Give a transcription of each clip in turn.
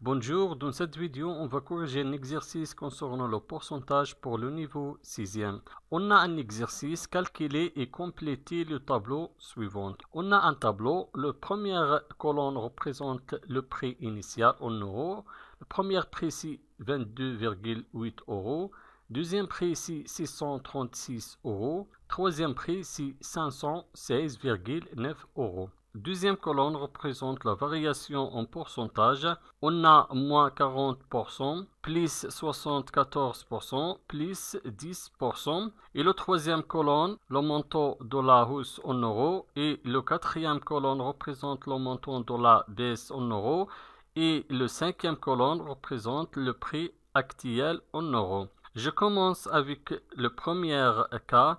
Bonjour, dans cette vidéo, on va corriger un exercice concernant le pourcentage pour le niveau 6e. On a un exercice, calculer et compléter le tableau suivant. On a un tableau, la première colonne représente le prix initial en euros, le premier prix ici 22,8 euros, deuxième prix ici 636 euros, troisième prix ici 516,9 euros. Deuxième colonne représente la variation en pourcentage. On a moins 40%, plus 74%, plus 10%. Et le troisième colonne, le montant de la hausse en euros. Et le quatrième colonne représente le montant de la baisse en euros. Et le cinquième colonne représente le prix actuel en euros. Je commence avec le premier cas.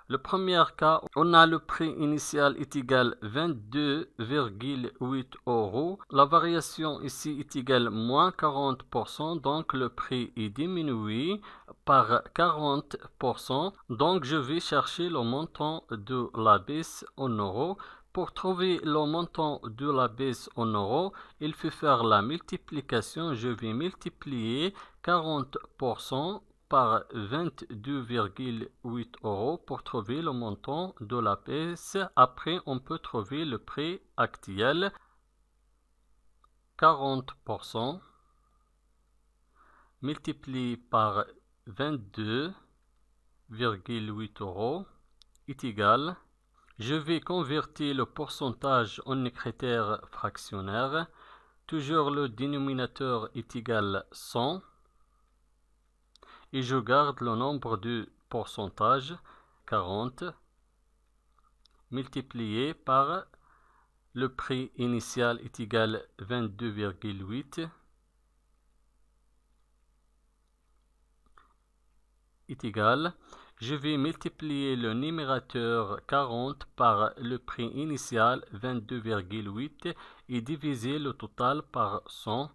Le premier cas, on a le prix initial est égal à 22,8 euros. La variation ici est égale à moins 40%, donc le prix est diminué par 40%. Donc je vais chercher le montant de la baisse en euros. Pour trouver le montant de la baisse en euros, il faut faire la multiplication. Je vais multiplier 40% par 22,8 euros pour trouver le montant de la baisse. Après, on peut trouver le prix actuel. 40% multiplié par 22,8 euros est égal. Je vais convertir le pourcentage en critère fractionnaire. Toujours le dénominateur est égal à 100. Et je garde le nombre de pourcentage 40 multiplié par le prix initial est égal à 22,8 est égal. Je vais multiplier le numérateur 40 par le prix initial 22,8 et diviser le total par 100.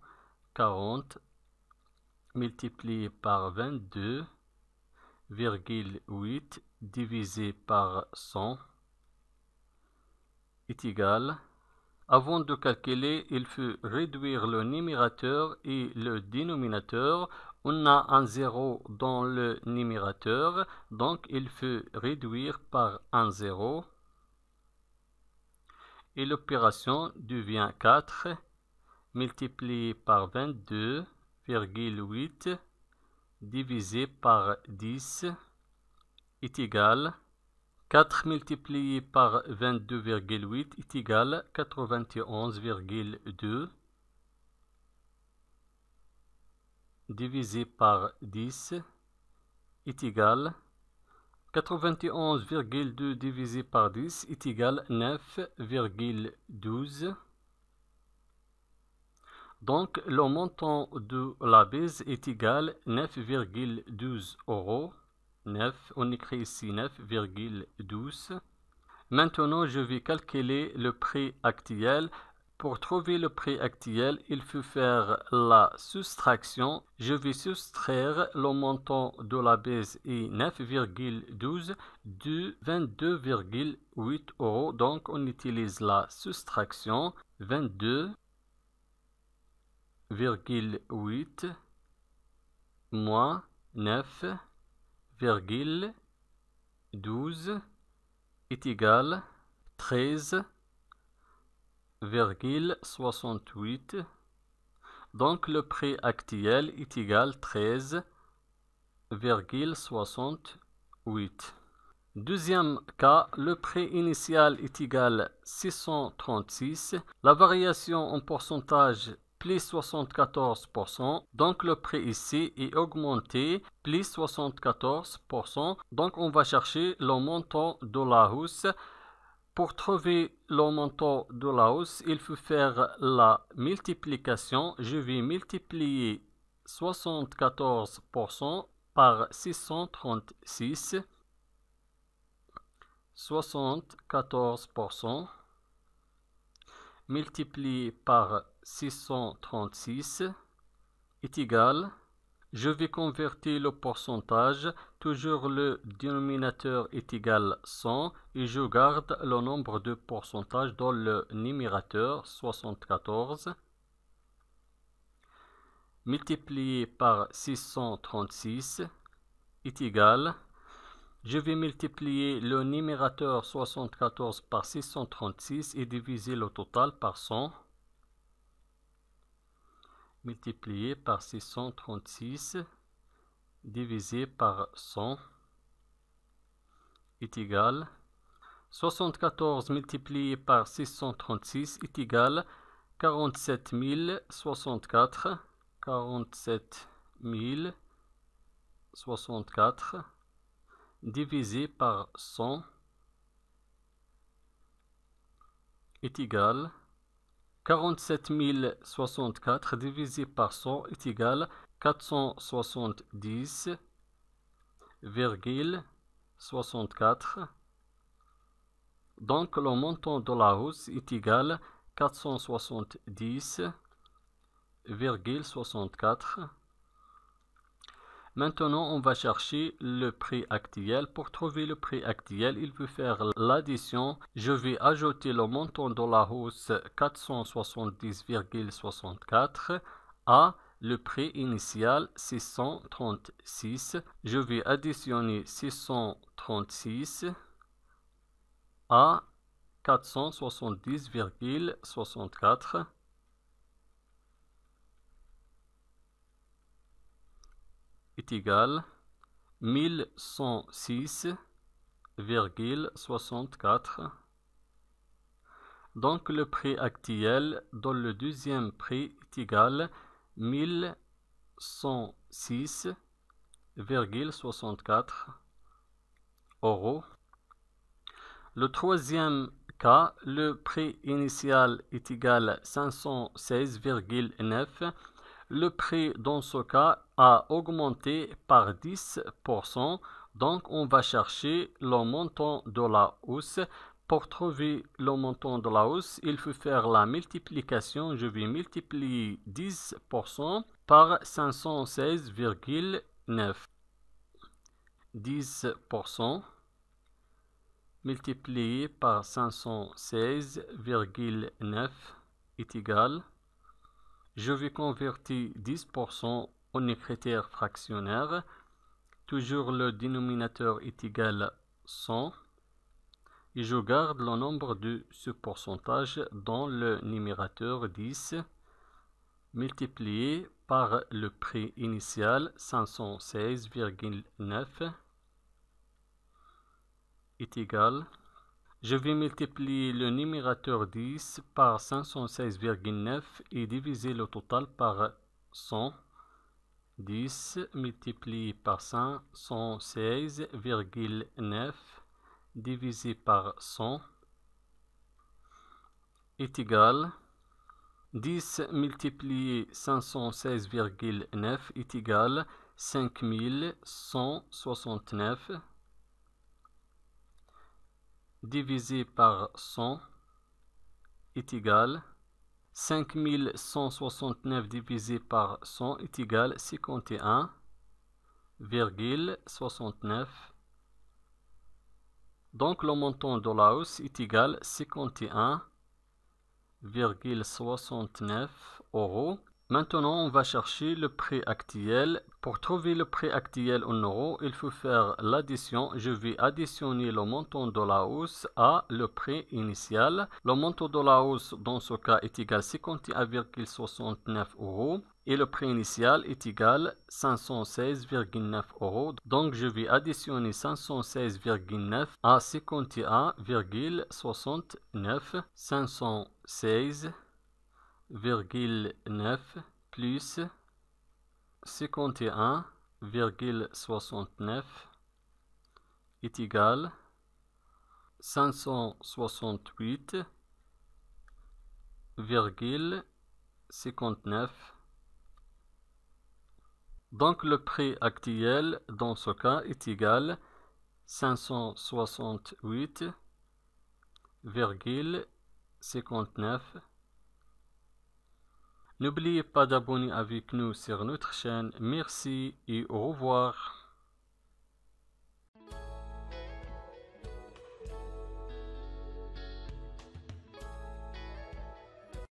40 multiplié par 22,8 divisé par 100 est égal. Avant de calculer, il faut réduire le numérateur et le dénominateur. On a un 0 dans le numérateur, donc il faut réduire par un 0. Et l'opération devient 4 multiplié par 22,8 divisé par 10 est égal. 4 multiplié par 22,8 est égal à 91,2 divisé par 10 est égal. 91,2 divisé par 10 est égal à 9,12. Donc le montant de la baisse est égal à 9,12 euros. 9, on écrit ici 9,12. Maintenant, je vais calculer le prix actuel. Pour trouver le prix actuel, il faut faire la soustraction. Je vais soustraire le montant de la baisse et 9,12 de 22,8 euros. Donc, on utilise la soustraction 22,8 moins 9,12 est égal à 13,68. Donc le prix actuel est égal à 13,68. Deuxième cas, le prix initial est égal à 636. La variation en pourcentage plus 74%, donc le prix ici est augmenté, plus 74%, donc on va chercher le montant de la hausse. Pour trouver le montant de la hausse, il faut faire la multiplication. Je vais multiplier 74% par 636. 74% multiplié par 636 est égal. Je vais convertir le pourcentage. Toujours le dénominateur est égal à 100 et je garde le nombre de pourcentages dans le numérateur 74. multiplié par 636 est égal, je vais multiplier le numérateur 74 par 636 et diviser le total par 100. Multiplié par 636 divisé par 100 est égal. 74 multiplié par 636 est égal 47 064. 47 064 divisé par 100 est égal 47 064 divisé par 100 est égal 470,64. Donc le montant de la hausse est égal 470,64. Maintenant, on va chercher le prix actuel. Pour trouver le prix actuel, il faut faire l'addition. Je vais ajouter le montant de la hausse 470,64 à le prix initial 636. Je vais additionner 636 à 470,64 est égal 1106,64. Donc le prix actuel dans le deuxième prix est égal 1106,64 euros. Le troisième cas, le prix initial est égal 516,9. Le prix dans ce cas a augmenté par 10%. Donc on va chercher le montant de la hausse. Pour trouver le montant de la hausse, il faut faire la multiplication. Je vais multiplier 10% par 516,9. 10% multiplié par 516,9 est égal. Je vais convertir 10% en écriture fractionnaire. Toujours le dénominateur est égal à 100. Et je garde le nombre de ce pourcentage dans le numérateur 10 multiplié par le prix initial 516,9 est égal. Je vais multiplier le numérateur 10 par 516,9 et diviser le total par 100. 10 multiplié par 516,9 divisé par 100 est égal 10 multiplié 516,9 est égal 5169 divisé par 100 est égal 5169 divisé par 100 est égal 51,69. Donc le montant de la hausse est égal 51,69 euros. Maintenant, on va chercher le prix actuel. Pour trouver le prix actuel en euros, il faut faire l'addition. Je vais additionner le montant de la hausse à le prix initial. Le montant de la hausse dans ce cas est égal à 51,69 euros. Et le prix initial est égal à 516,9 euros. Donc, je vais additionner 516,9 à 51,69. 516,9 plus 51,69 est égal 568,59. Donc le prix actuel dans ce cas est égal 568,59. N'oubliez pas d'abonner avec nous sur notre chaîne. Merci et au revoir.